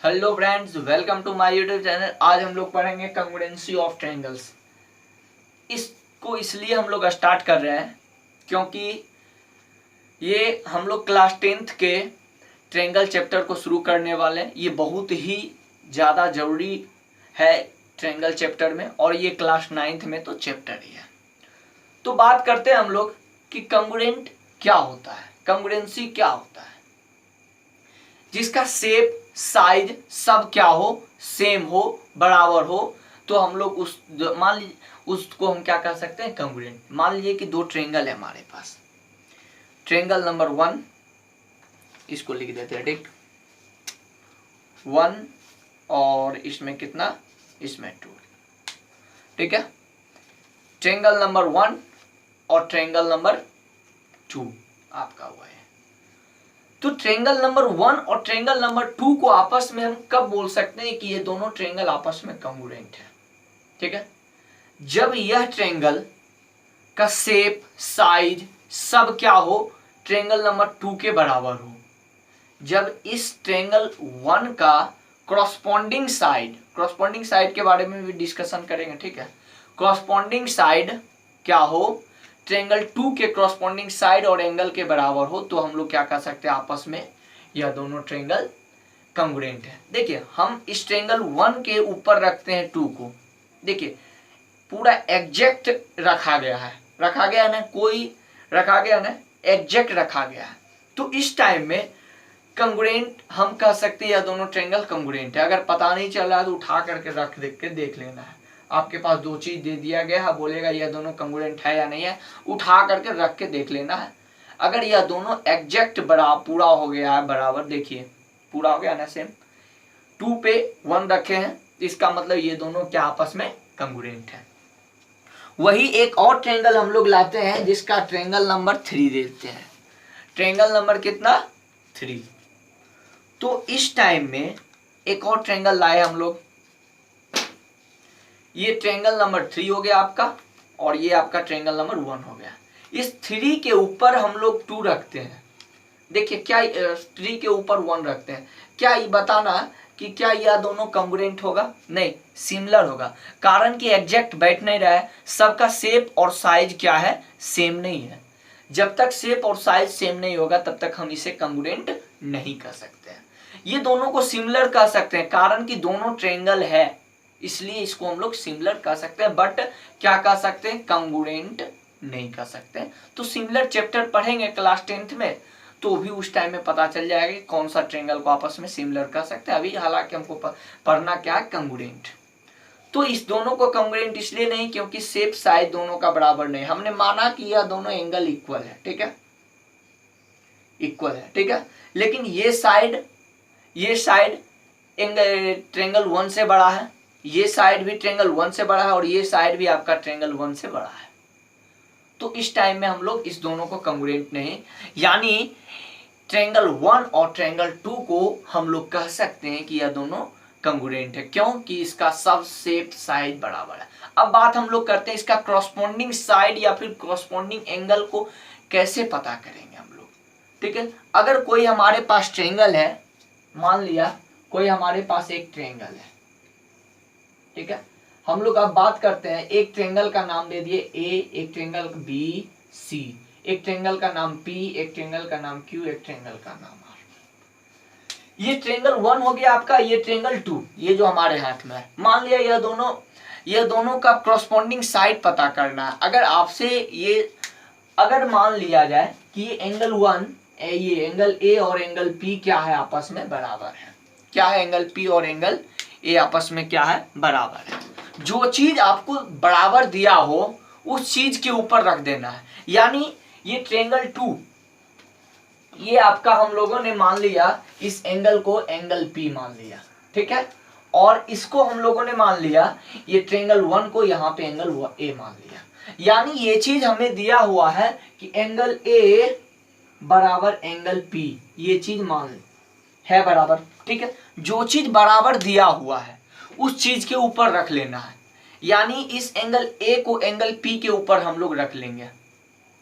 Hello friends, welcome to my YouTube channel. आज हम लोग पढ़ेंगे कंग्रुएंसी ऑफ ट्रायंगल्स। इसको इसलिए हम लोग स्टार्ट कर रहे हैं क्योंकि ये हम लोग क्लास 10th के ट्रायंगल चैप्टर को शुरू करने वाले हैं। ये बहुत ही ज़्यादा ज़रूरी है ट्रायंगल चैप्टर में, और ये क्लास 9th में तो चैप्टर ही है। तो बात करते हैं हम लोग कि कंग्रुएंट क्या होता है, कंग्रुएंसी क्या होता है। जिसका शेप साइज सब क्या हो, सेम हो, बराबर हो, तो हम लोग उस मान लीजिए उसको हम क्या कर सकते हैं, कंग्रुएंट। मान लीजिए कि दो ट्रायंगल है हमारे पास। ट्रायंगल नंबर 1, इसको लिख देते हैं ठीक, 1 और इसमें कितना, इसमें 2, ठीक है। ट्रायंगल नंबर 1 और ट्रायंगल नंबर 2 आपका हुआ है। तो ट्रायंगल नंबर 1 और ट्रायंगल नंबर 2 को आपस में हम कब बोल सकते हैं कि ये दोनों ट्रायंगल आपस में कंग्रुएंट है, ठीक है। जब यह ट्रायंगल का शेप साइज सब क्या हो, ट्रायंगल नंबर 2 के बराबर हो। जब इस ट्रायंगल 1 का कॉरस्पॉन्डिंग साइड के बारे में भी डिस्कशन करेंगे, ठीक है। कॉरस्पॉन्डिंग साइड क्या हो, ट्रायंगल 2 के कॉरस्पॉन्डिंग साइड और एंगल के बराबर हो, तो हम लोग क्या कर सकते हैं, आपस में यह दोनों ट्रायंगल कंग्रुएंट है। देखिए हम इस ट्रायंगल 1 के ऊपर रखते हैं 2 को, देखिए पूरा एग्जैक्ट रखा गया ना, कोई रखा गया ना, एग्जैक्ट रखा गया है। तो इस टाइम में कंग्रुएंट हम कह सकते हैं यह दोनों ट्रायंगल कंग्रुएंट है। अगर पता नहीं चल रहा है तो उठा करके देख लेना है। आपके पास दो चीज दे दिया गया है, बोलेगा यह दोनों कंग्रुएंट है या नहीं है, उठा करके रख के देख लेना है। अगर यह दोनों एग्जैक्ट पूरा हो गया है बराबर, देखिए पूरा हो गया ना, सेम 2 पे 1 रखे हैं, इसका मतलब ये दोनों क्या आपस में कंग्रुएंट है। वही एक और ट्रायंगल हम लोग लाते हैं जिसका ट्रायंगल नंबर 3 देते हैं। ट्रायंगल नंबर कितना, 3। तो इस टाइम में एक और ट्रायंगल लाए हम लोग, ये ट्रायंगल नंबर 3 हो गया आपका, और ये आपका ट्रायंगल नंबर 1 हो गया। इस 3 के ऊपर हम लोग 2 रखते हैं। देखिए क्या 3 के ऊपर 1 रखते हैं, क्या ये बताना कि क्या यह दोनों कंग्रुएंट होगा, नहीं, सिमिलर होगा। कारण कि एग्जैक्ट बैठ नहीं रहा है, सबका शेप और साइज क्या है, सेम नहीं है। जब तक शेप और साइज सेम नहीं होगा तब तक हम इसे कंग्रुएंट नहीं कर सकते हैं। ये दोनों को सिमिलर कह सकते हैं, कारण कि दोनों ट्रायंगल है, इसलिए इसको हम लोग सिमिलर कह सकते हैं, बट क्या कह सकते हैं, कंग्रुएंट नहीं कह सकते। तो सिमिलर चैप्टर पढ़ेंगे क्लास 10th में, तो भी उस टाइम में पता चल जाएगा कि कौन सा ट्रायंगल को आपस में सिमिलर कर सकते हैं। अभी हालांकि हमको पढ़ना क्या है, कंग्रुएंट। तो इस दोनों को कंग्रुएंट इसलिए नहीं क्योंकि शेप साइज दोनों का बराबर नहीं। हमने माना कि यह दोनों एंगल इक्वल है, ठीक है, इक्वल है, ठीक है। लेकिन ये साइड एंगल ट्रायंगल 1 से बड़ा है, ये साइड भी ट्रायंगल 1 से बड़ा है, और ये साइड भी आपका ट्रायंगल 1 से बड़ा है। तो इस टाइम में हम लोग इस दोनों को कंग्रुएंट नहीं, यानी ट्रायंगल 1 और ट्रायंगल 2 को हम लोग कह सकते हैं कि यह दोनों कंग्रुएंट है, क्योंकि इसका सब शेप साइज बराबर है। अब बात हम लोग करते हैं इसका कॉरस्पॉन्डिंग साइड या फिर कॉरस्पॉन्डिंग एंगल को कैसे पता करेंगे हम लोग, ठीक है। अगर कोई हमारे पास ट्रायंगल है, मान लिया कोई हमारे पास एक ट्रायंगल है, ठीक है। हम लोग अब बात करते हैं, एक ट्रायंगल का नाम दे दिए ए, एक ट्रायंगल बी सी, एक ट्रायंगल का नाम P, एक ट्रायंगल का नाम Q, एक ट्रायंगल का नाम R। ये ट्रायंगल 1 हो गया आपका, ये ट्रायंगल 2, ये जो हमारे हाथ में है। मान लिया यह दोनों का कॉरस्पॉन्डिंग साइड पता करना है। अगर आपसे ये अगर मान लिया जाए कि ये एंगल 1, ये एंगल A और एंगल P क्या है, आपस में बराबर है। क्या है, एंगल P और एंगल A आपस में क्या है, बराबर है। जो चीज आपको बराबर दिया हो उस चीज के ऊपर रख देना है। यानी ये ट्रायंगल 2, ये आपका हम लोगों ने मान लिया इस एंगल को एंगल P मान लिया, ठीक है। और इसको हम लोगों ने मान लिया ये ट्रायंगल 1 को यहाँ पे एंगल A मान लिया। यानी ये चीज हमें दिया हुआ है कि एंगल A बराबर एंगल P, ये चीज मान है बराबर, ठीक है। जो चीज बराबर दिया हुआ है उस चीज के ऊपर रख लेना है। यानी इस एंगल A को एंगल P के ऊपर हम लोग रख लेंगे।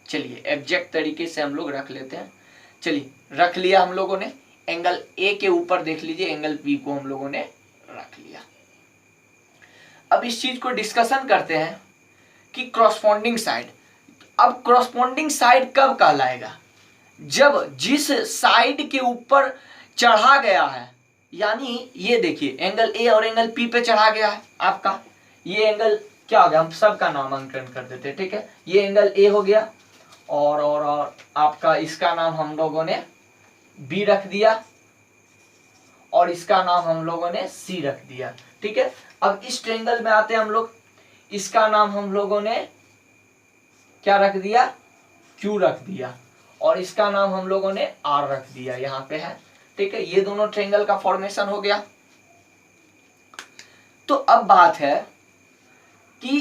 चलिए एग्जैक्ट तरीके से हम लोग रख लेते हैं। चलिए रख लिया हम लोगों ने, एंगल ए के ऊपर देख लीजिए एंगल बी को हम लोगों ने रख लिया। अब इस चीज को डिस्कशन करते हैं कि क्रॉसपॉन्डिंग साइड। अब क्रॉसपॉन्डिंग साइड कब कहलाएगा? जब जिस साइड के ऊपर चढ़ा गया है, यानी ये देखिए एंगल ए और एंगल पी पे चढ़ा गया है आपका, ये एंगल क्या हो गया, हम सबका नामांकन कर देते हैं, ठीक है। ये एंगल ए हो गया और आपका इसका नाम हम लोगों ने बी रख दिया और इसका नाम हम लोगों ने सी रख दिया, ठीक है। अब इस ट्रायंगल में आते हैं हम लोग, इसका नाम हम लोगों ने क्या रख दिया, क्यू रख दिया और इसका नाम हम लोगों ने आर रख दिया, यहाँ पे है, ठीक है। ये दोनों ट्रायंगल का फॉर्मेशन हो गया। तो अब बात है कि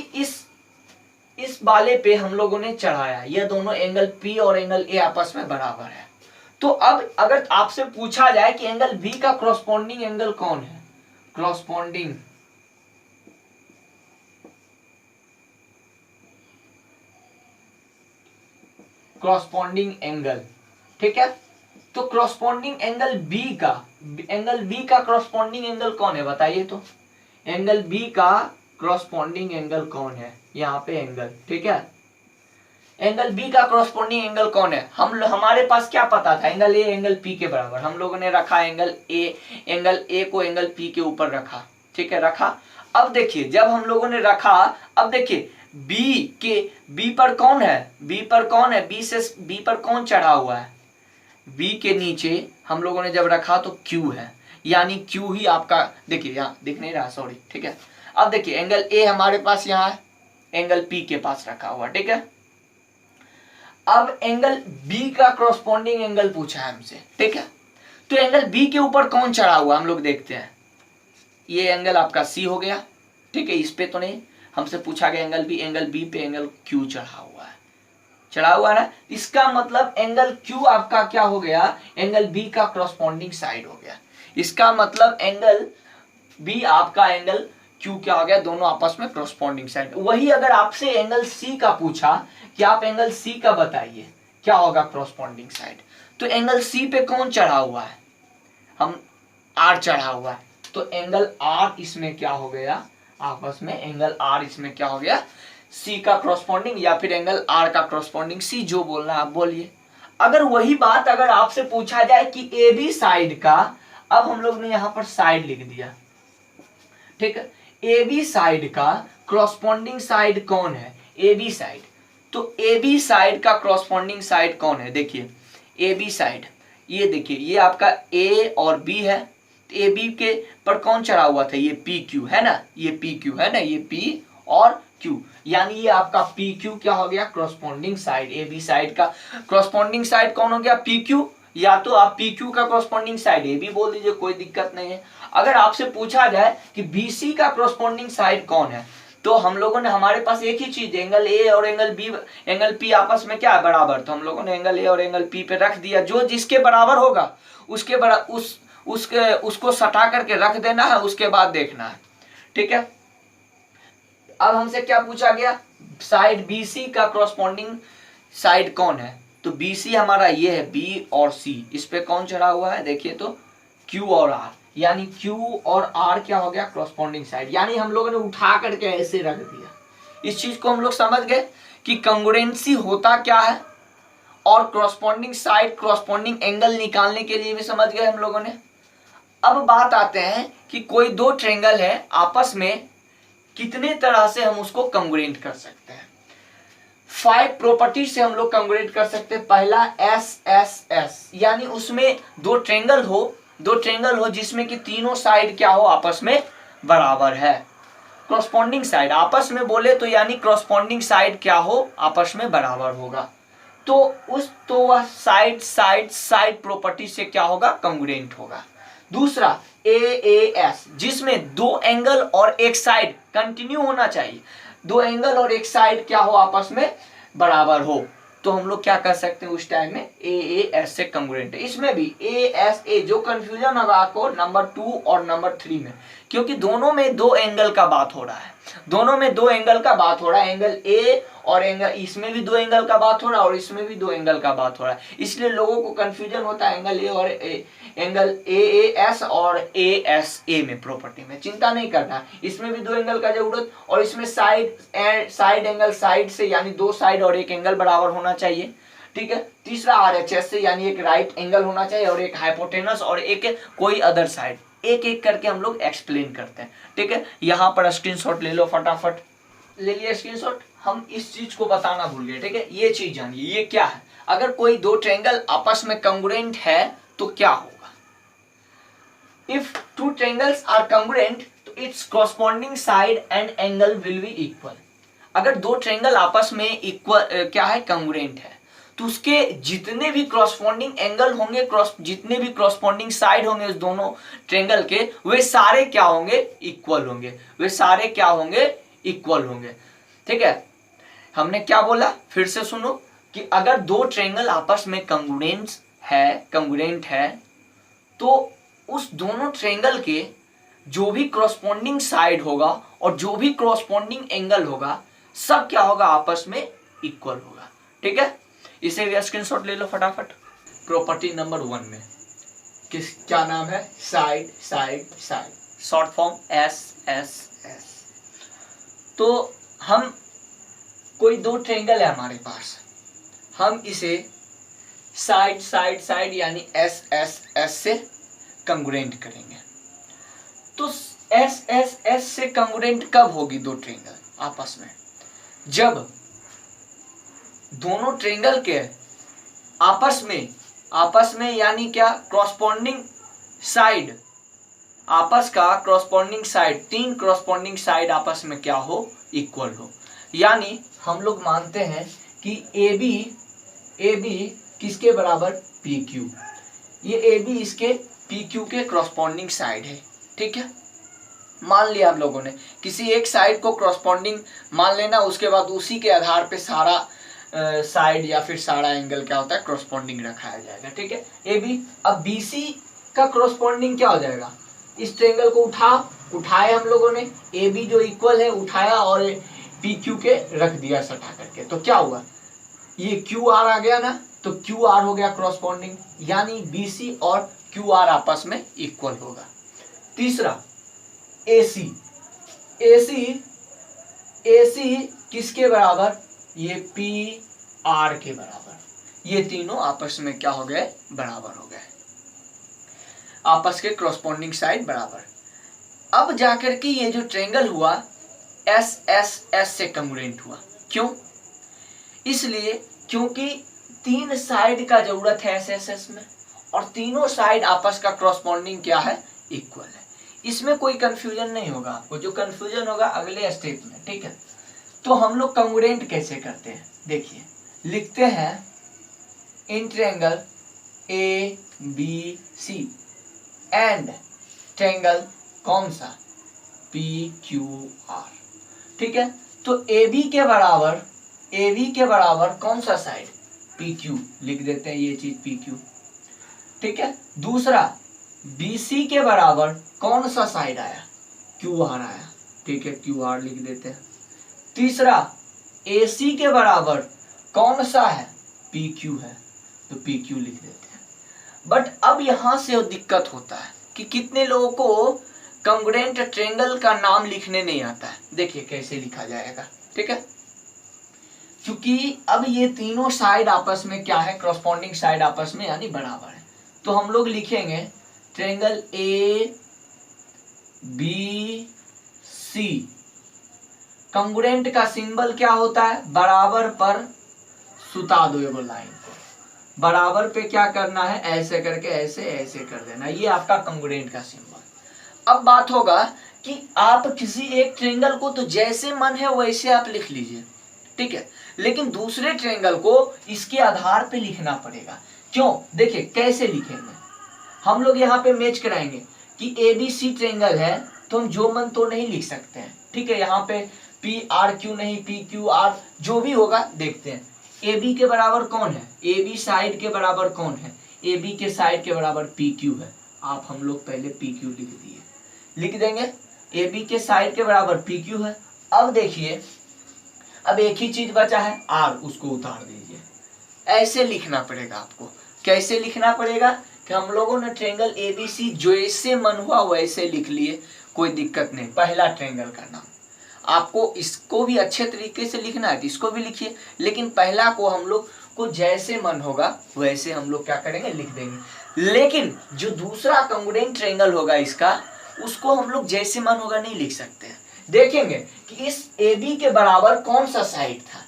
इस वाले पे हम लोगों ने चढ़ाया, ये दोनों एंगल पी और एंगल ए आपस में बराबर है। तो अब अगर आपसे पूछा जाए कि एंगल बी का क्रॉसपॉन्डिंग एंगल कौन है, क्रॉसपॉन्डिंग एंगल, ठीक है। तो क्रॉसपॉन्डिंग एंगल बी का क्रॉसपॉन्डिंग एंगल कौन है बताइए? तो एंगल बी का क्रॉसपॉन्डिंग एंगल कौन है, यहाँ पे एंगल, ठीक है। एंगल बी का क्रॉसपॉन्डिंग एंगल कौन है? हमारे पास क्या पता था, एंगल ए एंगल पी के बराबर, हम लोगों ने रखा एंगल ए को एंगल पी के ऊपर रखा, ठीक है, रखा। अब देखिए जब हम लोगों ने रखा, अब देखिए बी पर कौन है, बी पर कौन चढ़ा हुआ है, बी के नीचे हम लोगों ने जब रखा तो क्यू है, यानी क्यू ही आपका, देखिए यहाँ दिख नहीं रहा, सॉरी, ठीक है। अब देखिए एंगल ए हमारे पास यहाँ है, एंगल पी के पास रखा हुआ, ठीक है। अब एंगल बी का क्रॉसपॉन्डिंग एंगल पूछा है हमसे, ठीक है। तो एंगल बी के ऊपर कौन चढ़ा हुआ हम लोग देखते हैं, ये एंगल आपका सी हो गया, ठीक है। इस पे तो नहीं, हमसे पूछा गया एंगल बी पे एंगल क्यू चढ़ा हुआ है ना। इसका मतलब एंगल क्यू आपका क्या हो गया, एंगल बी का क्रॉसपॉन्डिंग साइड हो गया। इसका मतलब एंगल बी आपका एंगल क्यू क्या हो गया, दोनों आपस में क्रॉसपॉन्डिंग साइड। वही अगर आपसे एंगल सी का पूछा कि आप एंगल सी का बताइए क्या होगा क्रॉसपॉन्डिंग साइड, तो एंगल सी पे कौन चढ़ा हुआ है, हम आर चढ़ा हुआ है, तो एंगल आर इसमें क्या हो गया, आपस में एंगल आर इसमें क्या हो गया, सी का क्रॉसपॉन्डिंग या फिर एंगल आर का क्रॉसपॉन्डिंग, सी जो बोलना आप बोलिए। अगर वही बात अगर आपसे पूछा जाए कि ए बी साइड का, अब हम लोग ने यहां पर साइड लिख दिया, ठीक है। ए बी साइड का क्रॉसपॉन्डिंग साइड कौन है, ए बी साइड, तो ए बी साइड का क्रॉसपॉन्डिंग साइड कौन है, देखिए ए बी साइड, ये देखिए ये आपका ए और बी है, ए बी के पर कौन चढ़ा हुआ था, ये पी क्यू है ना, ये पी क्यू है ना, ये पी और क्यू, यानी ये आपका पी क्यू क्या हो गया, corresponding side. A B side का क्रॉसपॉन्डिंग साइड कौन हो गया, पी क्यू, या तो आप पी क्यू का क्रॉसपॉन्डिंग साइड ए बी बोल दीजिए, कोई दिक्कत नहीं है। अगर आपसे पूछा जाए कि बी सी का क्रॉसपॉन्डिंग साइड कौन है, तो हम लोगों ने, हमारे पास एक ही चीज, एंगल ए और एंगल पी आपस में क्या है, बराबर, तो हम लोगों ने एंगल ए और एंगल पी पे रख दिया, जो जिसके बराबर होगा उसको सटा करके रख देना है, उसके बाद देखना है, ठीक है। अब हमसे क्या पूछा गया, साइड बीसी का क्रॉसपॉन्डिंग साइड कौन है, तो बीसी हमारा ये है, बी और सी, इस पे कौन चढ़ा हुआ है, देखिए तो क्यू और आर, यानी क्यू और आर क्या हो गया, क्रॉसपॉन्डिंग साइड, यानी हम लोगों ने उठा करके ऐसे रख दिया। इस चीज को हम लोग समझ गए कि कंग्रुएंसी होता क्या है, और क्रॉसपॉन्डिंग साइड क्रॉसपॉन्डिंग एंगल निकालने के लिए भी समझ गए हम लोगों ने। अब बात आते हैं कि कोई दो ट्रायंगल है, आपस में कितने तरह से हम उसको कंग्रुएंट कर सकते हैं। 5 प्रॉपर्टी से हम लोग कंग्रुएंट कर सकते हैं। पहला एस एस एस, यानी उसमें दो ट्रायंगल हो जिसमें कि तीनों साइड क्या हो, आपस में बराबर है। क्रॉसपॉन्डिंग साइड आपस में बोले तो यानी क्रॉसपॉन्डिंग साइड क्या हो, आपस में बराबर होगा, तो वह साइड प्रॉपर्टी से क्या होगा, कंग्रुएंट होगा। दूसरा एएस, जिसमें दो एंगल और एक साइड कंटिन्यू होना चाहिए, दो एंगल और एक साइड क्या हो, आपस में बराबर हो, तो हम लोग क्या कर सकते हैं उस टाइम में, एएस से कंग्रुएंट है। इसमें भी एएसए, जो कंफ्यूजन होगा आपको नंबर 2 और नंबर 3 में, क्योंकि दोनों में दो एंगल का बात हो रहा है। दोनों में दो एंगल का बात हो रहा है, एंगल ए और एंगल, इसमें भी दो एंगल का बात हो रहा है और इसमें भी दो एंगल का बात हो रहा है, इसलिए लोगों को कंफ्यूजन होता है एंगल ए और एंगल ए एस और ए एस ए में प्रॉपर्टी में। चिंता नहीं करना, इसमें भी दो एंगल का जरूरत, और इसमें साइड एंगल साइड से यानी दो साइड और एक एंगल बराबर होना चाहिए, ठीक है। तीसरा आरएचएस से यानी एक राइट एंगल होना चाहिए और एक हाइपोटेनस और एक कोई अदर साइड। एक एक करके हम लोग एक्सप्लेन करते हैं, ठीक है। यहाँ पर स्क्रीनशॉट ले लो, फटाफट ले लिया स्क्रीनशॉट। हम इस चीज को बताना भूल गए, ठीक है। ये चीज जानिए, ये क्या है, अगर कोई दो ट्रायंगल आपस में कंग्रुएंट है तो क्या होगा। If two triangles are congruent तो it's corresponding side and angle will be equal. अगर दो ट्रायंगल आपस में इक्वल क्या है, कंग्रुएंट है, तो उसके जितने भी क्रॉसपॉन्डिंग एंगल होंगे, जितने भी क्रॉसपॉन्डिंग साइड होंगे उस दोनों ट्रायंगल के, वे सारे क्या होंगे, इक्वल होंगे। वे सारे क्या होंगे, इक्वल होंगे, ठीक है। हमने क्या बोला, फिर से सुनो, कि अगर दो ट्रायंगल आपस में कंग्रुएंट है तो उस दोनों ट्रायंगल के जो भी क्रॉसपॉन्डिंग साइड होगा और जो भी क्रॉसपॉन्डिंग एंगल होगा, सब क्या होगा, आपस में इक्वल होगा, ठीक है। इसे भी स्क्रीनशॉट ले लो फटाफट। प्रॉपर्टी नंबर 1 में क्या नाम है, side side side, short form S S S. तो हम कोई दो ट्रायंगल है हमारे पास, हम इसे साइड साइड साइड यानी एस एस एस से कंग्रुएंट करेंगे। तो एस एस एस से कंग्रुएंट कब होगी दो ट्रायंगल आपस में, जब दोनों ट्रायंगल के आपस में यानी क्या, क्रॉसपॉन्डिंग साइड, आपस का क्रॉसपॉन्डिंग साइड, तीन क्रॉसपॉन्डिंग साइड आपस में क्या हो, इक्वल हो। यानी हम लोग मानते हैं कि ए बी किसके बराबर, पी क्यू। ये ए बी इसके पी क्यू के क्रॉसपॉन्डिंग साइड है, ठीक है। मान लिया आप लोगों ने, किसी एक साइड को क्रॉसपॉन्डिंग मान लेना, उसके बाद उसी के आधार पे सारा साइड या फिर सारा एंगल क्या होता है, क्रॉसपॉन्डिंग रखाया जाएगा, ठीक है। ए बी, अब बी सी का क्रॉसपॉन्डिंग क्या हो जाएगा, इस ट्रायंगल को उठाए हम लोगों ने, ए बी जो इक्वल है उठाया और पी क्यू के रख दिया सटा करके, तो क्या हुआ, ये क्यू आर आ गया ना, तो क्यू आर हो गया क्रॉसपॉन्डिंग, यानी बी सी और क्यू आर आपस में इक्वल होगा। तीसरा ए सी किसके बराबर, ये पी आर के बराबर। ये तीनों आपस में क्या हो गए, बराबर हो गए, आपस के क्रॉसपॉन्डिंग साइड बराबर। अब जाकर के ये जो ट्रायंगल हुआ एस एस एस से कंग्रुएंट हुआ, क्यों, इसलिए क्योंकि तीन साइड का जरूरत है एस एस एस में, और तीनों साइड आपस का क्रॉसपॉन्डिंग क्या है, इक्वल है। इसमें कोई कंफ्यूजन नहीं होगा आपको, जो कंफ्यूजन होगा अगले स्टेप में, ठीक है। तो हम लोग कंग्रुएंट कैसे करते हैं, देखिए, लिखते हैं in triangle A B C and triangle कौन सा, पी क्यू आर, ठीक है। तो ए बी के बराबर कौन सा साइड, पी क्यू, लिख देते हैं ये चीज पी क्यू, ठीक है। दूसरा बी सी के बराबर कौन सा साइड आया, क्यू आर आया, ठीक है, क्यू आर लिख देते हैं। तीसरा ए सी के बराबर कौन सा है, पी क्यू है, तो पी क्यू लिख देते हैं। बट अब यहां से दिक्कत होता है कि कितने लोगों को कंग्रुएंट ट्रायंगल का नाम लिखने नहीं आता है। देखिए कैसे लिखा जाएगा, ठीक है। क्योंकि अब ये तीनों साइड आपस में क्या है, क्रॉसपॉन्डिंग साइड आपस में यानी बराबर है, तो हम लोग लिखेंगे triangle A B C, congruent का सिंबल क्या होता है, बराबर पर सुता दो एगो लाइन को, बराबर पे क्या करना है, ऐसे करके ऐसे ऐसे कर देना, ये आपका कंग्रुएंट का सिंबल। अब बात होगा कि आप किसी एक ट्रायंगल को तो जैसे मन है वैसे आप लिख लीजिए, ठीक है, लेकिन दूसरे ट्रायंगल को इसके आधार पे लिखना पड़ेगा। क्यों, देखिए कैसे लिखेंगे, हम लोग यहाँ पे मैच कराएंगे कि ए बी सी ट्रायंगल है तो हम जो मन तो नहीं लिख सकते हैं, ठीक है। यहाँ पे पी आर क्यू नहीं, पी क्यू आर जो भी होगा देखते हैं। ए बी के बराबर कौन है, ए बी साइड के बराबर कौन है, ए बी के साइड के बराबर पी क्यू है। आप हम लोग पहले पी क्यू लिख दिए, लिख देंगे ए बी के साइड के बराबर पी क्यू है, अब देखिए, अब एक ही चीज बचा है आर, उसको उतार दीजिए। ऐसे लिखना पड़ेगा आपको। कैसे लिखना पड़ेगा कि हम लोगों ने ट्रेंगल एबीसी जैसे मन हुआ वैसे लिख लिए, कोई दिक्कत नहीं। पहला ट्रेंगल का नाम आपको इसको भी अच्छे तरीके से लिखना है तो इसको भी लिखिए, लेकिन पहला को हम लोग को जैसे मन होगा वैसे हम लोग क्या करेंगे, लिख देंगे। लेकिन जो दूसरा कंग्रुएंट ट्रेंगल होगा इसका, उसको हम लोग जैसे मन होगा नहीं लिख सकते हैं। देखेंगे कि इस AB के बराबर कौन सा साइड था।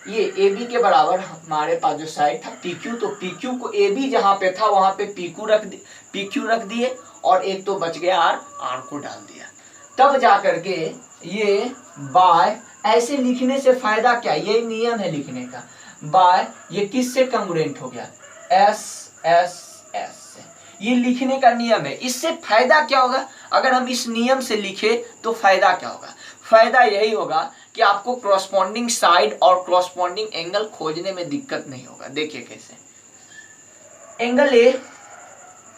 ये AB के बराबर हमारे पास जो साइड था PQ, तो PQ को AB जहां पे था वहां पे PQ रख दिए, और एक तो बच गया R को डाल दिया। तब जाकर के ये बाय, ऐसे लिखने से फायदा क्या, ये नियम है लिखने का। बाय ये किससे कंग्रुएंट हो गया, S से। ये लिखने का नियम है। इससे फायदा क्या होगा, अगर हम इस नियम से लिखे तो फायदा क्या होगा, फायदा यही होगा कि आपको क्रॉसपॉन्डिंग साइड और क्रॉसपॉन्डिंग एंगल खोजने में दिक्कत नहीं होगा। देखिए कैसे, एंगल ए,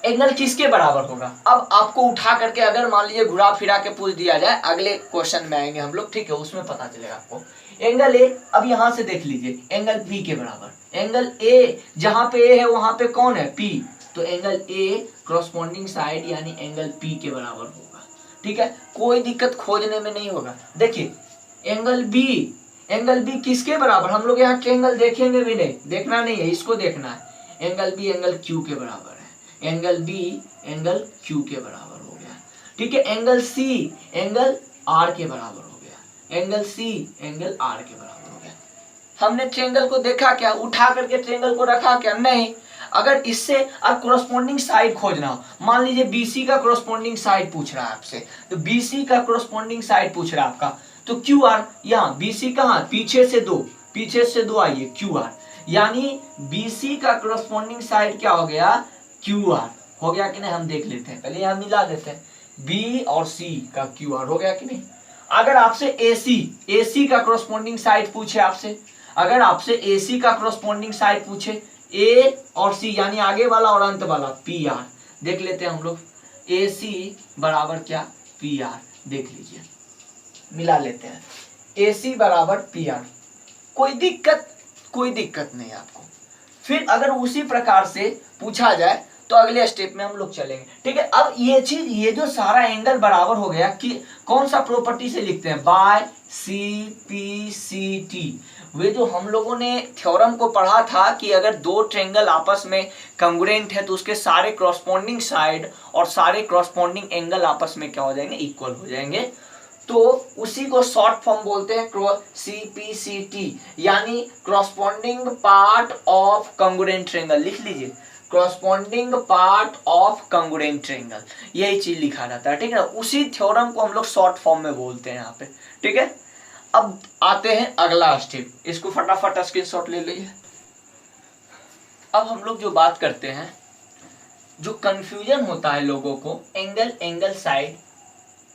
एंगल किसके बराबर होगा। अब आपको उठा करके अगर मान लीजिए घुरा फिरा के पूछ दिया जाए, अगले क्वेश्चन में आएंगे हम लोग, ठीक है, उसमें पता चलेगा आपको। एंगल ए, अब यहां से देख लीजिए, एंगल बी के बराबर। एंगल ए, जहां पे ए है वहां पे कौन है, पी, तो एंगल ए क्रॉसपॉन्डिंग साइड यानी एंगल पी के बराबर होगा। ठीक है, कोई दिक्कत खोजने में नहीं होगा। देखिए एंगल बी किसके बराबर, हम लोग यहाँ ट्रायंगल देखेंगे भी नहीं, देखना नहीं है, इसको देखना है। एंगल बी एंगल क्यू के बराबर है, एंगल बी एंगल क्यू के बराबर हो गया। ठीक है, एंगल सी एंगल आर के बराबर हो गया, एंगल सी एंगल आर के बराबर हो गया। हमने ट्रायंगल को देखा क्या, उठा करके ट्रायंगल को रखा क्या, नहीं। अगर इससे अब कोरस्पोंडिंग साइड खोजना हो, मान लीजिए बीसी का कोरस्पोंडिंग साइड पूछ रहा है आपसे, तो बीसी का कोरस्पोंडिंग साइड पूछ रहा है आपका, तो क्यू आर, यहाँ बीसी कहाँ, पीछे से दो आइए, क्यू आर, यानी बीसी का कोरस्पोंडिंग साइड क्या हो गया, क्यू आर हो गया कि नहीं, हम देख लेते हैं, पहले यहाँ मिला देते हैं, बी और सी का क्यू आर हो गया कि नहीं। अगर आपसे एसी का कोरस्पोंडिंग साइड पूछे आपसे, अगर आपसे एसी का कोरस्पोंडिंग साइड पूछे, ए और सी यानी आगे वाला और अंत वाला, पी आर, देख लेते हैं हम लोग, ए सी बराबर क्या, पी आर, देख लीजिए, मिला लेते हैं, ए सी बराबर पी आर, कोई दिक्कत नहीं आपको। फिर अगर उसी प्रकार से पूछा जाए तो अगले स्टेप में हम लोग चलेंगे। ठीक है, अब ये चीज, ये जो सारा एंगल बराबर हो गया कि कौन सा प्रॉपर्टी से लिखते हैं, by C P C T. वे जो हम लोगों ने थ्योरम को पढ़ा था कि अगर दो ट्रायंगल आपस में कंग्रुएंट है तो उसके सारे क्रॉसपॉन्डिंग साइड और सारे क्रॉसपॉन्डिंग एंगल आपस में क्या हो जाएंगे, इक्वल हो जाएंगे। तो उसी को शॉर्ट फॉर्म बोलते हैं CPCT, यानी corresponding part of congruent triangle. लिख लीजिए, corresponding part of congruent triangle, यही चीज लिखा जाता है। ठीक है, उसी थ्योरम को हम लोग शॉर्ट फॉर्म में बोलते हैं यहाँ पे। ठीक है, अब आते हैं अगला स्टेप, इसको फटाफट स्क्रीनशॉट ले लीजिए। अब हम लोग जो बात करते हैं, जो कंफ्यूजन होता है लोगों को, एंगल साइड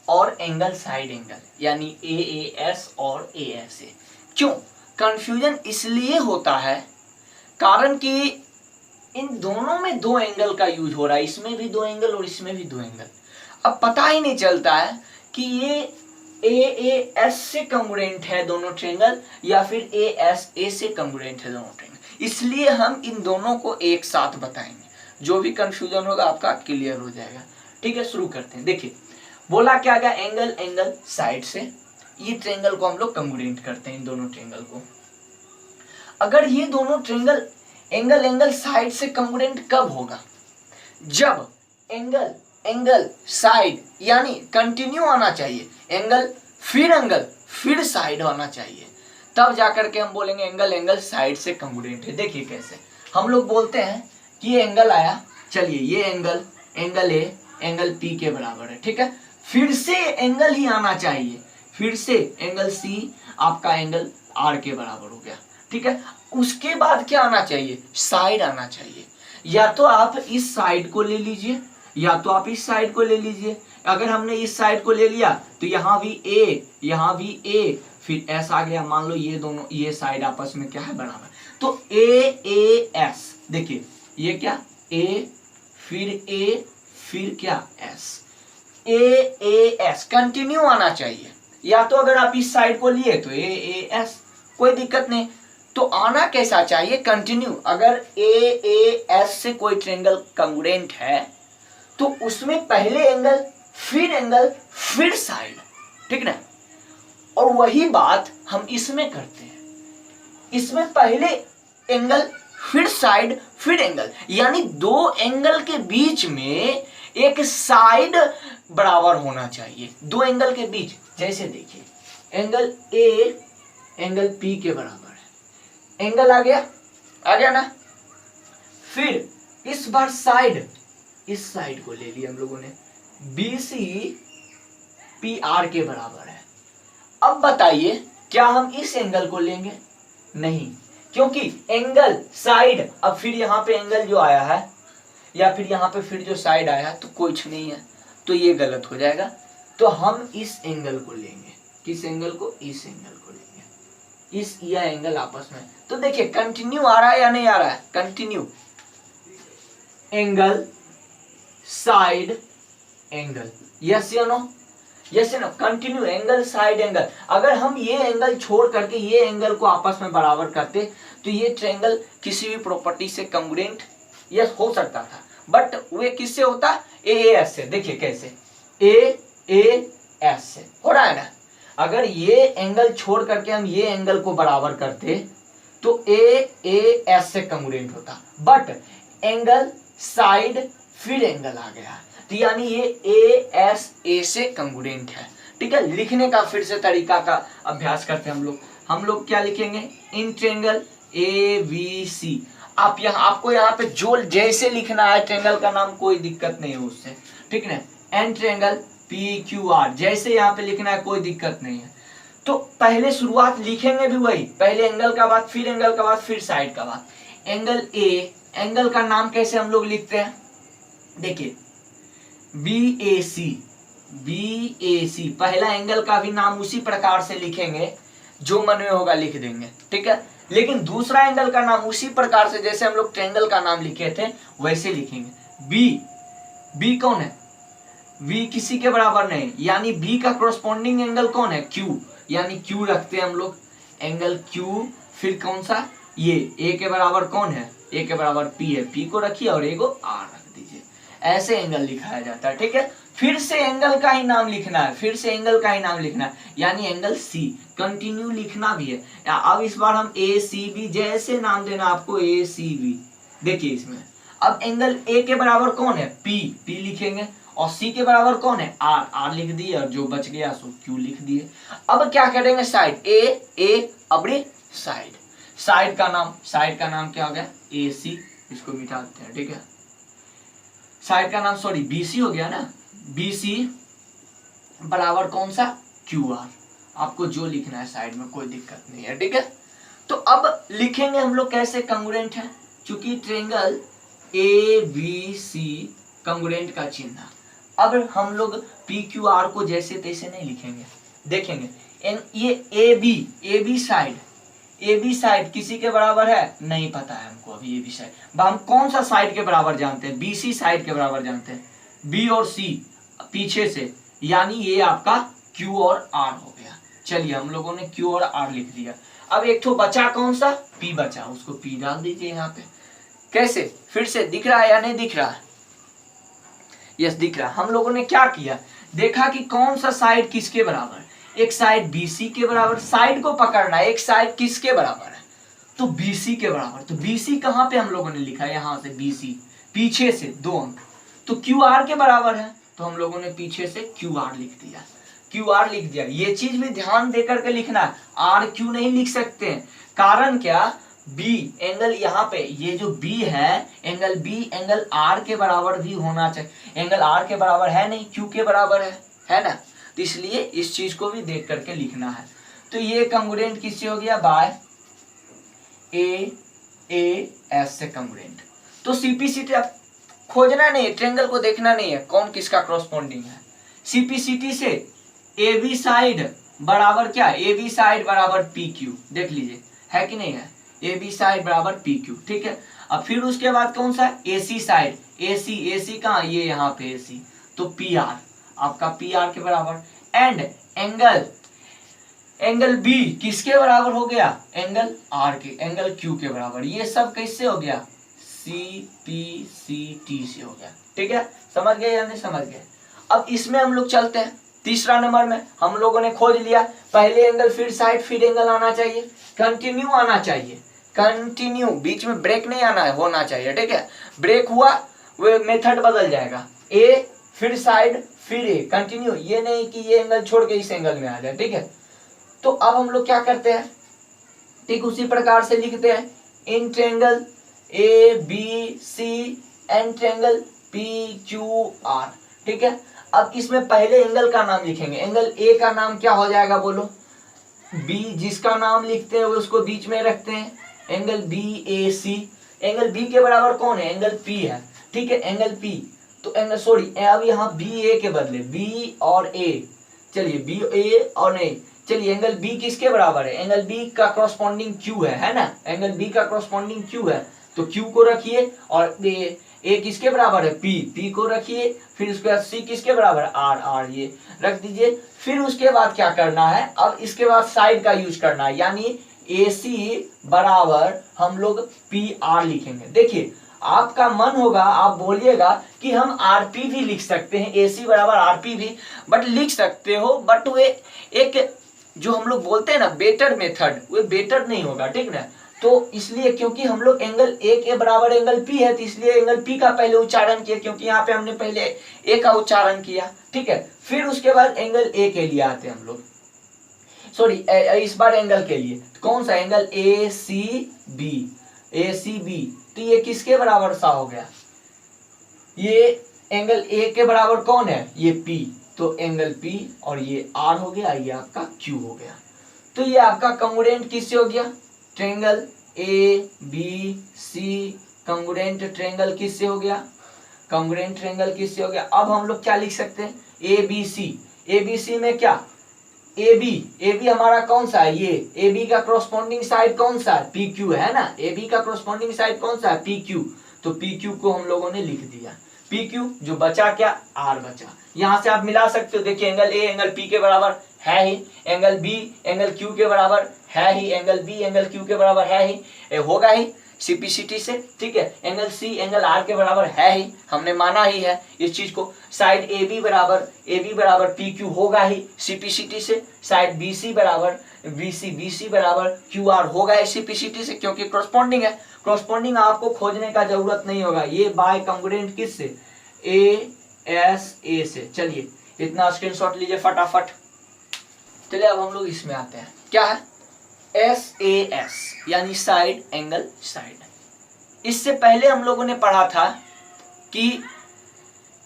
और एंगल साइड एंगल, यानी AAS और ASA। क्यों कंफ्यूजन इसलिए होता है, कारण कि इन दोनों में दो एंगल का यूज हो रहा है, इसमें भी दो एंगल और इसमें भी दो एंगल। अब पता ही नहीं चलता है कि ये AAS से कंग्रुएंट है दोनों ट्रायंगल या फिर ASA से कंग्रुएंट है दोनों ट्रायंगल, इसलिए हम इन दोनों को एक साथ बताएंगे। जो भी कंफ्यूजन होगा आपका क्लियर हो जाएगा। ठीक है, शुरू करते हैं। देखिए बोला क्या गया, एंगल साइड से, ये ट्रायंगल को हम लोग कंग्रुएंट करते हैं, इन दोनों ट्रायंगल को। अगर ये दोनों ट्रायंगल एंगल साइड से कंग्रुएंट कब होगा, जब एंगल साइड यानी कंटिन्यू आना चाहिए, एंगल फिर साइड आना चाहिए, तब जाकर के हम बोलेंगे एंगल साइड से कंग्रुएंट है। देखिए कैसे हम लोग बोलते हैं कि ये एंगल आया, चलिए ये एंगल ए एंगल पी के बराबर है। ठीक है, फिर से एंगल ही आना चाहिए, फिर से एंगल सी आपका एंगल आर के बराबर हो गया। ठीक है, उसके बाद क्या आना चाहिए, साइड आना चाहिए। या तो आप इस साइड को ले लीजिए या तो आप इस साइड को ले लीजिए। अगर हमने इस साइड को ले लिया तो यहाँ भी ए फिर एस आ गया। मान लो ये दोनों, ये साइड आपस में क्या है, बराबर, तो AAS, देखिए ये क्या, ए फिर क्या, एस, AAS कंटिन्यू आना चाहिए, या तो अगर आप इस साइड को लिए तो AAS, कोई दिक्कत नहीं। तो आना कैसा चाहिए, कंटिन्यू। अगर AAS से कोई ट्रायंगल कंग्रुएंट है तो उसमें पहले एंगल, फिर साइड, ठीक ना। और वही बात हम इसमें करते हैं, इसमें पहले एंगल फिर साइड फिर एंगल, यानी दो एंगल के बीच में एक साइड बराबर होना चाहिए। दो एंगल के बीच, जैसे देखिए एंगल A एंगल P के बराबर है, एंगल आ गया ना। फिर इस बार साइड, इस साइड को ले लिया हम लोगों ने, BC PR के बराबर है। अब बताइए क्या हम इस एंगल को लेंगे? नहीं, क्योंकि एंगल साइड, अब फिर यहाँ पे एंगल जो आया है या फिर यहाँ पे फिर जो साइड आया है तो कुछ नहीं है, तो ये गलत हो जाएगा। तो हम इस एंगल को लेंगे, किस एंगल को? इस एंगल को लेंगे, इस यह एंगल आपस में। तो देखिए कंटिन्यू आ रहा है या नहीं आ रहा है? Continue, angle side angle, yes या नो? यस ना, कंटिन्यू एंगल साइड एंगल। अगर हम ये एंगल छोड़ करके ये एंगल को आपस में बराबर करते तो ये ट्रायंगल किसी भी प्रॉपर्टी से कंग्रुएंट यस हो सकता था, बट वे किससे होता? AAS से। देखिए कैसे, AAS से हो रहा है ना। अगर ये एंगल छोड़ करके हम ये एंगल को बराबर करते तो AAS से कंग्रुएंट होता, बट एंगल साइड फिर एंगल आ गया, तो यानी ये ASA से कंग्रुएंट है। ठीक है, लिखने का फिर से तरीका का अभ्यास करते हैं हम लोग क्या लिखेंगे? In triangle ABC। आपको यहाँ पे जो जैसे लिखना है ट्रायंगल का नाम, कोई दिक्कत नहीं है उससे, ठीक है। एन ट्रायंगल PQR जैसे यहाँ पे लिखना है, कोई दिक्कत नहीं है। तो पहले शुरुआत लिखेंगे भी वही, पहले एंगल का बाद, फिर एंगल का बाद, फिर साइड का बाद। एंगल A, एंगल का नाम कैसे हम लोग लिखते हैं? देखिए BAC, पहला एंगल का भी नाम उसी प्रकार से लिखेंगे, जो मन में होगा लिख देंगे, ठीक है। लेकिन दूसरा एंगल का नाम उसी प्रकार से जैसे हम लोग ट्रायंगल का नाम लिखे थे वैसे लिखेंगे। B कौन है? V किसी के बराबर नहीं, यानी B का कोरस्पोंडिंग एंगल कौन है? Q, यानी Q रखते हैं हम लोग, एंगल Q। फिर कौन सा? ये A के बराबर कौन है? A के बराबर P है, P को रखिए और A को R रख दीजिए। ऐसे एंगल लिखाया जाता है, ठीक है। फिर से एंगल का ही नाम लिखना है, यानी एंगल C। कंटिन्यू लिखना भी है। अब इस बार हम ACB जैसे नाम देना आपको, ACB। देखिए इसमें अब एंगल A के बराबर कौन है? P लिखेंगे, और C के बराबर कौन है? R लिख दिए, और जो बच गया सो Q लिख दिए। अब क्या करेंगे? साइड A अपने साइड का नाम क्या हो गया? AC, इसको मिटा देते हैं, ठीक है। साइड का नाम सॉरी BC हो गया ना, BC बराबर कौन सा? QR। आपको जो लिखना है साइड में, कोई दिक्कत नहीं है, ठीक है। तो अब लिखेंगे हम लोग कैसे कंग्रुएंट है, चूंकि ट्रायंगल ABC कंग्रुएंट का चिन्ह। अब हम लोग PQR को जैसे तैसे नहीं लिखेंगे, देखेंगे ये AB साइड किसी के बराबर है? नहीं पता है हमको अभी AB साइड। हम कौन सा साइड के बराबर जानते हैं? BC साइड के बराबर जानते हैं। B और C पीछे से, यानी ये आपका Q और R हो गया। चलिए हम लोगों ने Q और R लिख दिया। अब एक तो बचा कौन सा? P बचा, उसको P डाल दीजिए यहाँ पे। कैसे? फिर से दिख रहा है या नहीं दिख रहा? यस दिख रहा। हम लोगों ने क्या किया, देखा कि कौन सा साइड किसके बराबर। एक साइड BC के बराबर, साइड को पकड़ना है, एक साइड किसके बराबर है? तो BC के बराबर। तो BC कहाँ पे हम लोगों ने लिखा? यहाँ से BC, पीछे से 2 अंक। तो QR के बराबर है, तो हम लोगों ने पीछे से QR लिख दिया। ये चीज भी ध्यान देकर के लिखना है, RQ नहीं लिख सकते हैं। कारण क्या? B एंगल यहाँ पे, ये जो B है एंगल B एंगल R के बराबर भी होना चाहिए। एंगल R के बराबर है नहीं, Q के बराबर है ना। तो इसलिए इस चीज को भी देख करके लिखना है। तो ये कंग्रुएंट किससे हो गया? बाय AAS से कंग्रुएंट। तो CPCT आप खोजना नहीं है, ट्रायंगल को देखना नहीं है कौन किसका कॉरस्पॉन्डिंग है। CPCT से AB साइड बराबर क्या? AB साइड बराबर PQ, देख लीजिए है कि नहीं है? AB साइड बराबर PQ, ठीक है। अब फिर उसके बाद कौन सा? AC साइड, AC कहाँ? ये यहाँ पे AC, तो PR आपका PR के बराबर। एंड एंगल बी किसके बराबर हो गया, एंगल आर के, एंगल क्यू के बराबर। ये सब किससे हो गया, सी पी सी टी से हो गया। ठीक है, समझ गए या नहीं समझ गए। अब इसमें हम लोग चलते हैं तीसरा नंबर में। हम लोगों ने खोज लिया पहले एंगल फिर साइड फिर एंगल आना चाहिए, कंटिन्यू आना चाहिए, कंटिन्यू, बीच में ब्रेक नहीं आना है, होना चाहिए। ठीक है, ब्रेक हुआ वो मेथड बदल जाएगा, ए फिर साइड फिर ए, कंटिन्यू, ये नहीं कि ये एंगल छोड़ के इस एंगल में आ जाए। ठीक है, तो अब हम लोग क्या करते हैं, ठीक उसी प्रकार से लिखते हैं in triangle A B C and triangle P Q R. ठीक है, अब इसमें पहले एंगल का नाम लिखेंगे। एंगल ए का नाम क्या हो जाएगा बोलो, बी, जिसका नाम लिखते हैं उसको बीच में रखते हैं, angle B A C. Angle B के बराबर कौन है, एंगल पी है। ठीक है, एंगल पी, तो एंगल सॉरी अब यहाँ बी ए के बदले बी और ए, चलिए बी ए और नहीं, चलिए एंगल बी किसके बराबर है, एंगल बी का करस्पॉन्डिंग क्यू है ना, एंगल बी का करस्पॉन्डिंग क्यू है, तो क्यू को रखिए, और ए किसके बराबर है, पी को रखिए, फिर उसके बाद सी किसके बराबर है, आर ये रख दीजिए। फिर उसके बाद क्या करना है, अब इसके बाद साइड का यूज करना है, यानी ए सी बराबर हम लोग पी आर लिखेंगे। देखिए आपका मन होगा, आप बोलिएगा कि हम आरपी भी लिख सकते हैं, ए सी बराबर आरपी भी, बट लिख सकते हो, बट वे एक जो हम लोग बोलते हैं ना बेटर मेथड, वो बेटर नहीं होगा। ठीक ना, तो इसलिए क्योंकि हम लोग एंगल ए के बराबर एंगल पी है, तो इसलिए एंगल पी का पहले उच्चारण किया, क्योंकि यहाँ पे हमने पहले ए का उच्चारण किया। ठीक है, फिर उसके बाद एंगल ए के लिए आते हैं हम लोग, सॉरी इस बार एंगल के लिए कौन सा, angle A C B, A C B, तो ये किसके बराबर सा हो गया, ये एंगल ए के बराबर कौन है, ये पी, तो एंगल पी, और ये आर हो गया, ये आपका क्यू हो गया। तो ये आपका कंग्रुएंट किससे हो गया, triangle A B C, congruent triangle किससे हो गया, कंग्रुएंट ट्रायंगल किससे हो गया। अब हम लोग क्या लिख सकते हैं, ए बी सी, ए बी सी में क्या, ए बी हमारा कौन सा है, ये ए बी का करस्पॉन्डिंग साइड कौन सा है, पी क्यू है ना, ए बी का करस्पॉन्डिंग साइड कौन सा है, पी क्यू, तो पी क्यू को हम लोगों ने लिख दिया, पी क्यू, जो बचा क्या, आर बचा। यहां से आप मिला सकते हो, देखिए एंगल ए एंगल पी के बराबर है ही, एंगल बी एंगल क्यू के बराबर है ही, एंगल बी एंगल क्यू के बराबर है ही, होगा ही सीपीसीटी से। ठीक है, एंगल सी एंगल आर के बराबर है ही, हमने माना ही है इस चीज को। साइड ए बी बराबर पी क्यू होगा ही सीपीसीटी से, साइड बी सी बराबर बी सी बराबर क्यू आर होगा ही सीपीसीटी से, क्योंकि करस्पॉन्डिंग है। करस्पॉन्डिंग आपको खोजने का जरूरत नहीं होगा, ये बाय कंग्रुएंट किससे, ए एस ए से। चलिए इतना स्क्रीनशॉट लीजिए फटाफट। चलिए अब हम लोग इसमें आते हैं, क्या है एस ए एस, यानी साइड एंगल साइड। इससे पहले हम लोगों ने पढ़ा था कि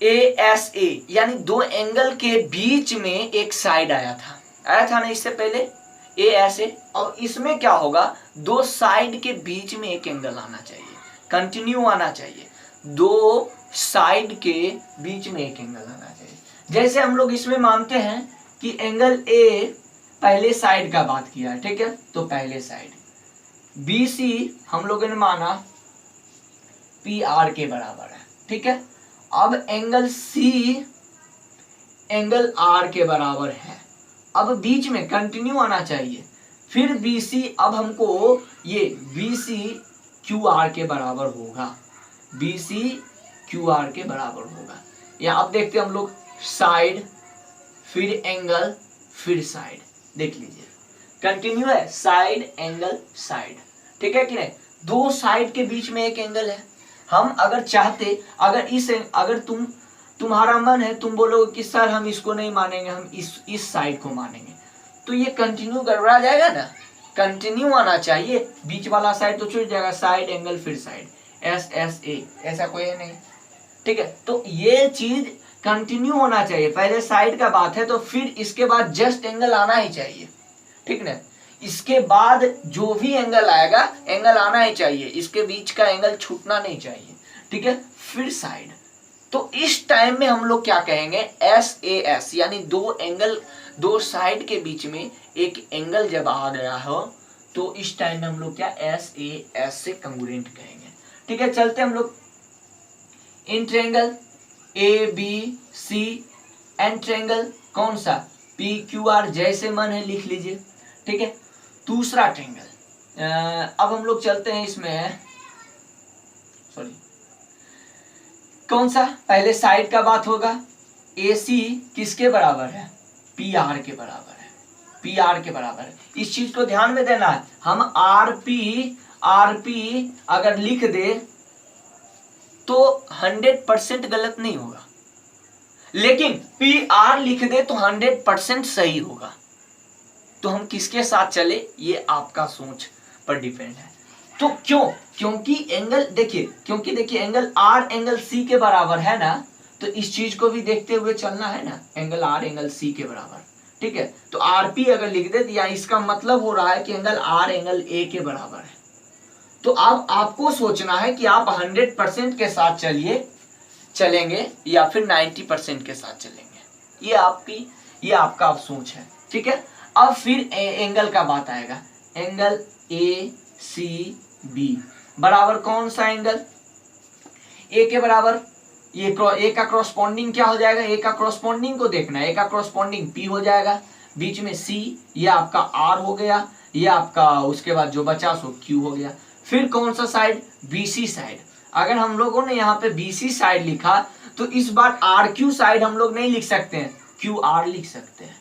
ए एस ए, यानी दो एंगल के बीच में एक साइड आया था ना इससे पहले, ए एस ए। और इसमें क्या होगा, दो साइड के बीच में एक एंगल आना चाहिए, कंटिन्यू आना चाहिए, दो साइड के बीच में एक एंगल आना चाहिए। जैसे हम लोग इसमें मानते हैं कि एंगल ए पहले साइड का बात किया है, ठीक है, तो पहले साइड बी सी हम लोगों ने माना पी आर के बराबर है। ठीक है, अब एंगल सी एंगल आर के बराबर है, अब बीच में कंटिन्यू आना चाहिए। फिर बी सी, अब हमको ये बी सी क्यू आर के बराबर होगा, बी सी क्यू आर के बराबर होगा। या अब देखते हैं हम लोग साइड फिर एंगल फिर साइड, देख लीजिए कंटिन्यू है, साइड एंगल साइड। ठीक है कि नहीं, दो साइड के बीच में एक एंगल है। हम अगर चाहते, अगर तुम्हारा मन है, तुम बोलोगे कि सर हम इसको नहीं मानेंगे, हम इस साइड को मानेंगे, तो ये कंटिन्यू गड़बड़ा जाएगा ना, कंटिन्यू आना चाहिए, बीच वाला साइड तो छूट जाएगा, साइड एंगल फिर साइड, एस एस ए, ऐसा कोई है नहीं। ठीक है, तो ये चीज कंटिन्यू होना चाहिए, पहले साइड का बात है तो फिर इसके बाद जस्ट एंगल आना ही चाहिए। ठीक ना, इसके बाद जो भी एंगल आएगा एंगल आना ही चाहिए, इसके बीच का एंगल छूटना नहीं चाहिए। ठीक है, फिर साइड, तो इस टाइम में हम लोग क्या कहेंगे, एस ए एस, यानी दो एंगल, दो साइड के बीच में एक एंगल जब आ गया हो तो इस टाइम में हम लोग क्या एस ए एस से कंग्रुएंट कहेंगे। ठीक है, चलते हम लोग in triangle A B C and triangle कौन सा, पी क्यू आर, जैसे मन है लिख लीजिए। ठीक है। दूसरा ट्रायंगल, अब हम लोग चलते हैं इसमें, सॉरी कौन सा, पहले साइड का बात होगा। AC किसके बराबर है, PR के बराबर है, PR के बराबर है। इस चीज को ध्यान में देना है। हम RP अगर लिख दे तो 100% गलत नहीं होगा, लेकिन PR लिख दे तो 100% सही होगा। तो हम किसके साथ चले, ये आपका सोच पर डिपेंड है। तो क्योंकि एंगल देखिए, एंगल R एंगल C के बराबर है ना, तो इस चीज को भी देखते हुए चलना है ना, एंगल R एंगल C के बराबर, ठीक है। तो RP अगर लिख दे तो या इसका मतलब हो रहा है कि एंगल R एंगल A के बराबर है। तो अब आपको सोचना है कि आप 100% के साथ चलेंगे या फिर 90% के साथ चलेंगे। ये आपका अब सोच है, ठीक है। अब फिर एंगल का बात आएगा। एंगल ACB बराबर कौन सा एंगल, A के बराबर। ये A का क्रॉसपोंडिंग क्या हो जाएगा, A का क्रॉसपोंडिंग को देखना है। A का क्रॉसपोंडिंग P हो जाएगा, बीच में C, ये आपका R हो गया, ये आपका उसके बाद जो बचा सो Q हो गया। फिर कौन सा साइड, BC साइड। अगर हम लोगों ने यहाँ पे BC साइड लिखा तो इस बार RQ साइड हम लोग नहीं लिख सकते हैं, QR लिख सकते हैं,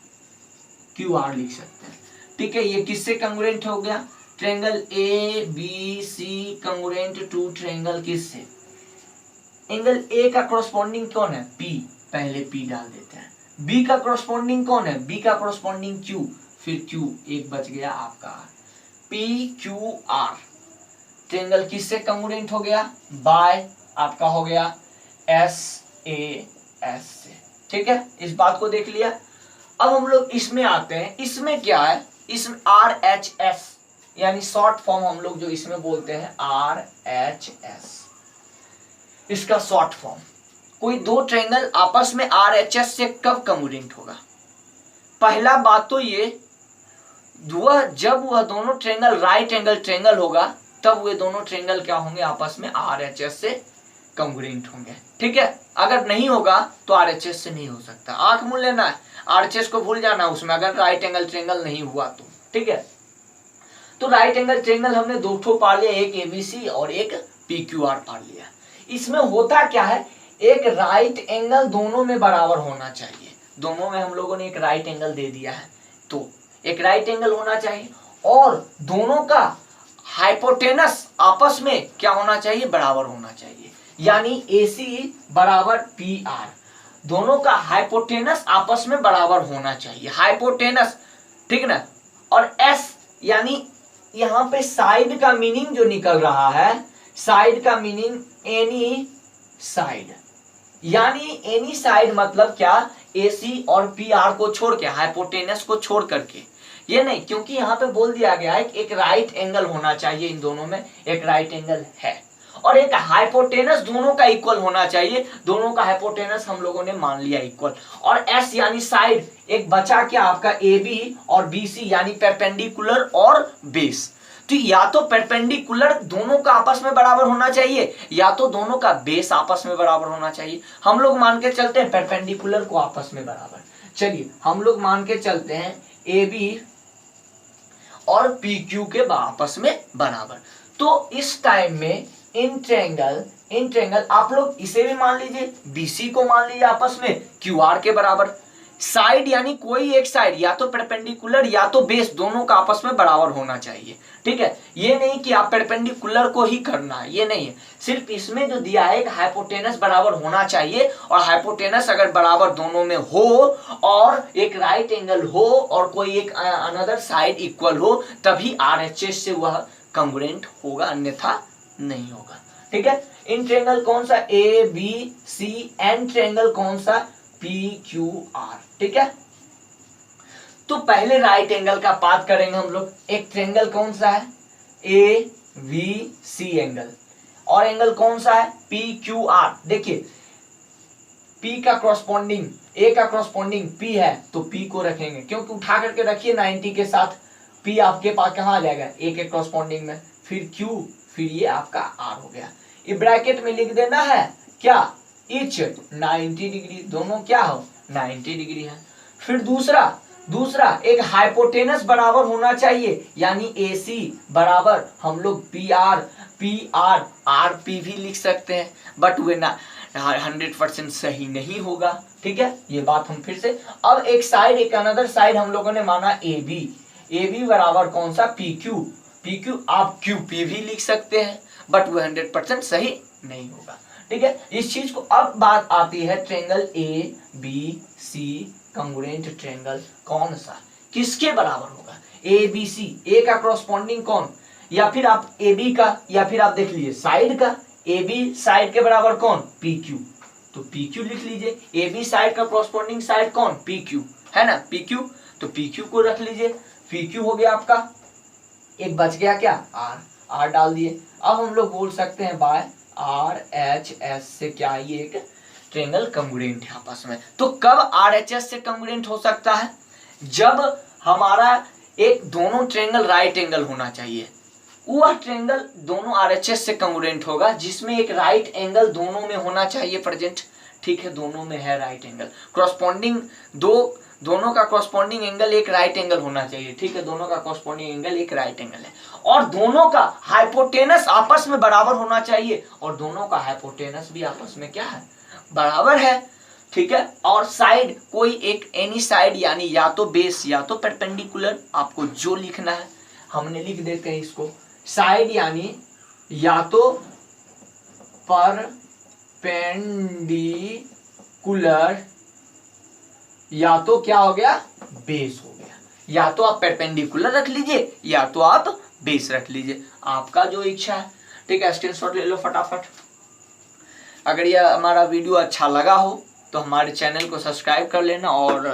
QR लिख सकते हैं, ठीक है। ये किससे कंग्रुएंट हो गया, triangle ABC congruent to triangle किससे, एंगल A का करस्पॉन्डिंग कौन है, P, पहले P डाल देते हैं। B का करस्पॉन्डिंग कौन है, B का करस्पॉन्डिंग Q, फिर Q, एक बच गया आपका PQR। ट्रायंगल किससे कंग्रुएंट हो गया, बाय आपका हो गया SAS से, ठीक है। इस बात को देख लिया। अब हम लोग इसमें आते हैं। इसमें क्या है, इसमें RHS यानी शॉर्ट फॉर्म हम लोग जो इसमें बोलते हैं RHS, इसका शॉर्ट फॉर्म। कोई दो ट्रायंगल आपस में RHS से कब कंग्रुएंट होगा, पहला बात तो ये, जब वह दोनों ट्रायंगल राइट एंगल ट्रायंगल होगा, तब वे दोनों ट्रायंगल क्या होंगे, आपस में RHS से कंग्रुएंट होंगे, ठीक है। अगर नहीं होगा तो RHS से नहीं हो सकता। आंख मूल लेना है, RHS को भूल जाना उसमें, अगर राइट एंगल ट्रायंगल नहीं हुआ तो, ठीक है। तो राइट एंगल ट्रायंगल हमने दो ठो पा लिया, एक ABC और एक PQR पा लिया। इसमें होता क्या है, एक राइट एंगल दोनों में बराबर होना चाहिए। दोनों में हम लोगों ने एक राइट एंगल दे दिया है, तो एक राइट एंगल होना चाहिए, और दोनों का हाइपोटेनस आपस में क्या होना चाहिए, बराबर होना चाहिए। यानी AC बराबर PR, दोनों का हाइपोटेनस आपस में बराबर होना चाहिए, हाइपोटेनस, ठीक ना। और S यानी यहाँ पे साइड का मीनिंग जो निकल रहा है, साइड का मीनिंग एनी साइड, यानी एनी साइड मतलब क्या, AC और PR को छोड़ के, हाइपोटेनस को छोड़ करके, ये नहीं, क्योंकि यहाँ पे बोल दिया गया है कि एक राइट एंगल होना चाहिए, इन दोनों में एक राइट एंगल है, और एक हाइपोटेनस दोनों का इक्वल होना चाहिए। दोनों का हाइपोटेनस हम लोगों ने मान लिया इक्वल, और S यानी साइड, एक बचा क्या आपका AB और BC यानी परपेंडिकुलर और बेस। तो या तो परपेंडिकुलर दोनों का आपस में बराबर होना चाहिए, या तो दोनों का बेस आपस में बराबर होना चाहिए। हम लोग मान के चलते हैं परपेंडिकुलर को आपस में बराबर। चलिए हम लोग मान के चलते हैं AB और PQ के आपस में बराबर। तो इस टाइम में इन ट्रायंगल आप लोग इसे भी मान लीजिए, BC को मान लीजिए आपस में QR के बराबर। साइड यानी कोई एक साइड, या तो परपेंडिकुलर या तो बेस, दोनों का आपस में बराबर होना चाहिए, ठीक है। ये नहीं कि आप परपेंडिकुलर को ही करना है, ये नहीं है। सिर्फ इसमें जो दिया है हाइपोटेनस बराबर होना चाहिए, और हाइपोटेनस अगर बराबर दोनों में हो, और एक राइट एंगल हो, और कोई एक अनदर साइड इक्वल हो, तभी RHS से वह कंग्रुएंट होगा, अन्यथा नहीं होगा, ठीक है। इन ट्रायंगल कौन सा, ABC, एंड ट्रायंगल कौन सा, PQR, ठीक है। तो पहले राइट एंगल का बात करेंगे हम लोग। एक ट्रायंगल कौन सा है, AVC एंगल, और एंगल कौन सा है, PQR। देखिए P का करस्पॉन्डिंग, A का करस्पॉन्डिंग P है, तो P को रखेंगे, क्योंकि उठा करके रखिए 90 के साथ, P आपके पास कहाँ आ जाएगा, A के करस्पॉन्डिंग में, फिर Q, फिर ये आपका R हो गया। ये ब्रैकेट में लिख देना है क्या, इच 90 डिग्री, दोनों क्या हो 90 डिग्री है। फिर दूसरा दूसरा एक हाइपोटेनस बराबर होना चाहिए, यानी AC बराबर हम लोग PR भी लिख सकते हैं, बट वे ना 100% सही नहीं होगा। ठीक है, ये बात हम फिर से, अब एक साइड, एक अनदर साइड हम लोगों ने माना AB बराबर कौन सा, PQ आप QP भी लिख सकते हैं, बट वो 100% सही नहीं होगा। ठीक है, इस चीज को, अब बात आती है ट्रेंगल ABC कंग्रुएंट ट्रेंगल कौन सा, किसके बराबर होगा, ABC, ए का कॉरस्पॉन्डिंग कौन, या फिर आप AB का, या फिर आप देख लीजिए साइड का, AB साइड के बराबर कौन, PQ, तो PQ लिख लीजिए। AB साइड का कॉरस्पॉन्डिंग साइड कौन, PQ है ना, PQ, तो PQ को रख लीजिए। PQ हो गया आपका, एक बच गया क्या, R डाल दिए। अब हम लोग बोल सकते हैं बाय RHS से क्या, ये एक ट्रेंगल कंग्रुएंट है आपस में। तो कब RHS से कंग्रुएंट हो सकता है, जब हमारा एक दोनों ट्रेंगल राइट एंगल होना चाहिए, वह ट्रेंगल दोनों RHS से कंग्रुएंट होगा जिसमें एक राइट एंगल दोनों में होना चाहिए प्रेजेंट। ठीक है, दोनों में है राइट एंगल, कॉरस्पॉन्डिंग दोनों का कॉरस्पॉन्डिंग एंगल एक राइट एंगल होना चाहिए। ठीक है, दोनों का कॉरस्पॉन्डिंग एंगल एक राइट एंगल है, और दोनों का हाइपोटेनस आपस में बराबर होना चाहिए, और दोनों का हाइपोटेनस भी आपस में क्या है, बराबर है। ठीक है, और साइड कोई एक एनी साइड, यानी या तो बेस या तो परपेंडिकुलर, आपको जो लिखना है हमने लिख देते हैं इसको, साइड यानी या तो परपेंडिकुलर या तो क्या हो गया, बेस हो गया, या तो आप परपेंडिकुलर रख लीजिए या तो आप बेस रख लीजिए, आपका जो इच्छा है। ठीक है, स्क्रीनशॉट ले लो फटाफट। अगर यह हमारा वीडियो अच्छा लगा हो तो हमारे चैनल को सब्सक्राइब कर लेना और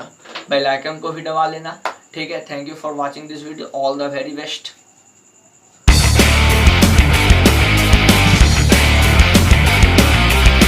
बेल आइकन को भी दबा लेना। ठीक है, thank you for watching this video, all the very best.